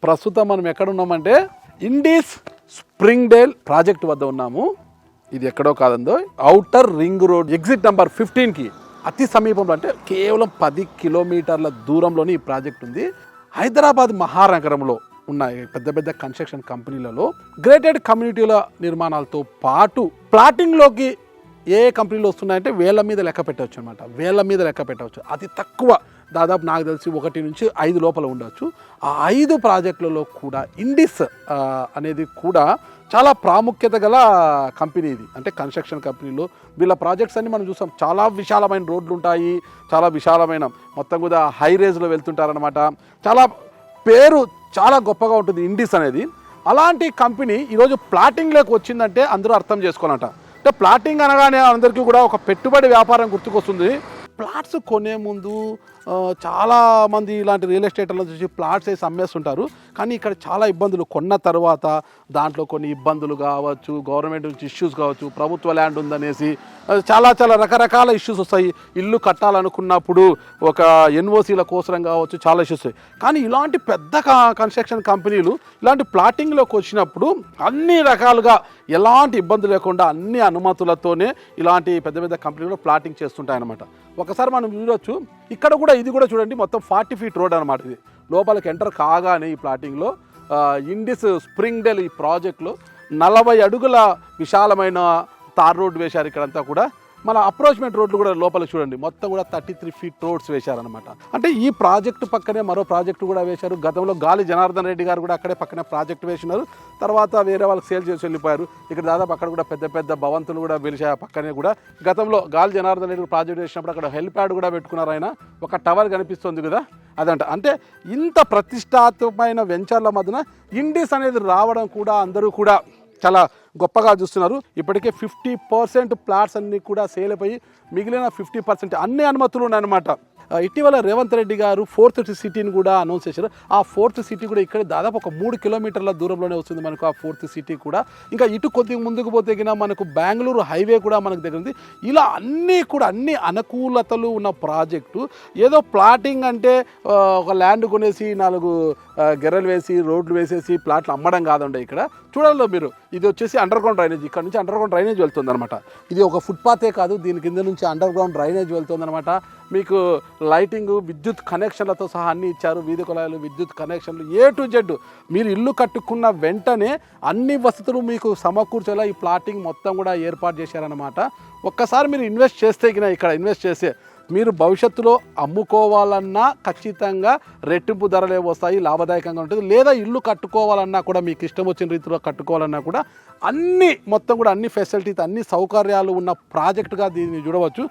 ప్రస్తుతం మనం ఎక్కడ ఉన్నామంటే ఇండీస్ స్ప్రింగ్డేల్ ప్రాజెక్ట్ వద్ద ఉన్నాము. ఇది ఎక్కడో కాదందో outer ring road exit number 15కి అతి సమీపంలో, అంటే కేవలం 10 కిలోమీటర్ల దూరంలోని ఈ ప్రాజెక్ట్ ఉంది. హైదరాబాద్ మహానగరంలో ఉన్న పెద్ద పెద్ద కన్స్ట్రక్షన్ కంపెనీలలో గ్రేటెడ్ కమ్యూనిటీల నిర్మాణాలతో పాటు ప్లాటింగ్లోకి ఏ కంపెనీలు వస్తున్నాయంటే వేల మీద లెక్క పెట్టవచ్చు అనమాట. వేల మీద లెక్క పెట్టవచ్చు. అతి తక్కువ దాదాపు నాకు తెలిసి 1 నుంచి 5 లోపల ఉండవచ్చు. ఆ 5 ప్రాజెక్టులలో కూడా ఇండిస్ అనేది కూడా చాలా ప్రాముఖ్యత గల కంపెనీ ఇది. అంటే కన్స్ట్రక్షన్ కంపెనీలో వీళ్ళ ప్రాజెక్ట్స్ అన్ని మనం చూసాం. చాలా విశాలమైన రోడ్లు ఉంటాయి, చాలా విశాలమైన మొత్తం కూడా హై రేంజ్లో వెళ్తుంటారనమాట. చాలా పేరు చాలా గొప్పగా ఉంటుంది ఇండిస్ అనేది. అలాంటి కంపెనీ ఈరోజు ప్లాటింగ్లోకి వచ్చిందంటే అందరూ అర్థం చేసుకోవాలంట. అంటే ప్లాటింగ్ అనగానే అందరికీ కూడా ఒక పెట్టుబడి వ్యాపారం గుర్తుకొస్తుంది. ప్లాట్స్ కొనే ముందు చాలామంది ఇలాంటి రియల్ ఎస్టేట్లో చూసి ప్లాట్స్ వేసి అమ్మేస్తుంటారు. కానీ ఇక్కడ చాలా ఇబ్బందులు, కొన్న తర్వాత దాంట్లో కొన్ని ఇబ్బందులు కావచ్చు, గవర్నమెంట్ నుంచి ఇష్యూస్ కావచ్చు, ప్రభుత్వ ల్యాండ్ ఉందనేసి చాలా చాలా రకరకాల ఇష్యూస్ వస్తాయి. ఇల్లు కట్టాలనుకున్నప్పుడు ఒక ఎన్ఓసీల కోసం కావచ్చు, చాలా ఇష్యూస్ వస్తాయి. కానీ ఇలాంటి పెద్ద కన్స్ట్రక్షన్ కంపెనీలు ఇలాంటి ప్లాటింగ్లోకి వచ్చినప్పుడు అన్ని రకాలుగా ఎలాంటి ఇబ్బంది లేకుండా అన్ని అనుమతులతోనే ఇలాంటి పెద్ద పెద్ద కంపెనీలు ప్లాటింగ్ చేస్తుంటాయన్నమాట. ఒకసారి మనం చూడవచ్చు, ఇక్కడ కూడా ఇది కూడా చూడండి, మొత్తం 40 ఫీట్ రోడ్ అనమాట. ఇది లోపలికి ఎంటర్ కాగానే ఈ ప్లాటింగ్లో ఇండిస్ స్ప్రింగ్డేల్ ఈ ప్రాజెక్టులో 40 అడుగుల విశాలమైన తార్ రోడ్ వేశారు. ఇక్కడంతా కూడా మన అప్రోచ్మెంట్ రోడ్లు కూడా లోపల చూడండి, మొత్తం కూడా 33 ఫీట్ రోడ్స్ వేశారనమాట. అంటే ఈ ప్రాజెక్టు పక్కనే మరో ప్రాజెక్టు కూడా వేశారు. గతంలో గాలి జనార్దన్ రెడ్డి గారు కూడా అక్కడే పక్కనే ప్రాజెక్టు వేసినారు. తర్వాత వేరే వాళ్ళకి సేల్ చేసి వెళ్ళిపోయారు. ఇక్కడ దాదాపు అక్కడ కూడా పెద్ద పెద్ద భవంతులు కూడా వెలిసాయి. పక్కనే కూడా గతంలో గాలి జనార్దన్ రెడ్డి ప్రాజెక్ట్ వేసినప్పుడు అక్కడ హెలిప్యాడ్ కూడా పెట్టుకున్నారు. ఆయన ఒక టవర్ కనిపిస్తుంది కదా, అదంట. అంటే ఇంత ప్రతిష్టాత్మకమైన వెంచర్ల మధ్యన ఇండిస్ అనేది రావడం కూడా అందరూ కూడా చాలా గొప్పగా చూస్తున్నారు. ఇప్పటికే 50% ప్లాట్స్ అన్నీ కూడా సేల్ అయిపోయి మిగిలిన 50% అన్ని అనుమతులు ఉన్నాయన్నమాట. ఇటీవల రేవంత్ రెడ్డి గారు 4th సిటీని కూడా అనౌన్స్ చేశారు. ఆ 4th సిటీ కూడా ఇక్కడ దాదాపు ఒక 3 కిలోమీటర్ల దూరంలోనే వస్తుంది మనకు ఆ 4th సిటీ కూడా. ఇంకా ఇటు కొద్దిగా ముందుకు పోతే మనకు బెంగళూరు హైవే కూడా మనకు దగ్గర ఉంది. ఇలా అన్నీ కూడా అన్ని అనుకూలతలు ఉన్న ప్రాజెక్టు. ఏదో ప్లాటింగ్ అంటే ఒక ల్యాండ్ కొనేసి 4 గెర్రలు వేసి రోడ్లు వేసేసి ప్లాట్లు అమ్మడం కాదండి. ఇక్కడ చూడాలి మీరు, ఇది వచ్చేసి అండర్ గ్రౌండ్ డ్రైనేజ్. ఇక్కడ నుంచి అండర్ గ్రౌండ్ డ్రైనేజ్ వెళ్తుంది అనమాట. ఇది ఒక ఫుట్పాతే కాదు, దీని కింద నుంచి అండర్ గ్రౌండ్ డ్రైనేజ్ వెళ్తుంది అనమాట. మీకు లైటింగ్, విద్యుత్ కనెక్షన్లతో సహా అన్నీ ఇచ్చారు. వీధి కుళాయిలు, విద్యుత్ కనెక్షన్లు A to Z. మీరు ఇల్లు కట్టుకున్న వెంటనే అన్ని వసతులు మీకు సమకూర్చేలా ఈ ప్లాటింగ్ మొత్తం కూడా ఏర్పాటు చేశారనమాట. ఒక్కసారి మీరు ఇన్వెస్ట్ చేస్తే ఇక్కడ ఇన్వెస్ట్ చేస్తే మీరు భవిష్యత్తులో అమ్ముకోవాలన్నా ఖచ్చితంగా రెట్టింపు ధరలే వస్తాయి, లాభదాయకంగా ఉంటుంది. లేదా ఇల్లు కట్టుకోవాలన్నా కూడా మీకు ఇష్టం వచ్చిన రీతిలో కట్టుకోవాలన్నా కూడా అన్ని మొత్తం కూడా అన్ని ఫెసిలిటీస్, అన్ని సౌకర్యాలు ఉన్న ప్రాజెక్టుగా దీన్ని చూడవచ్చు.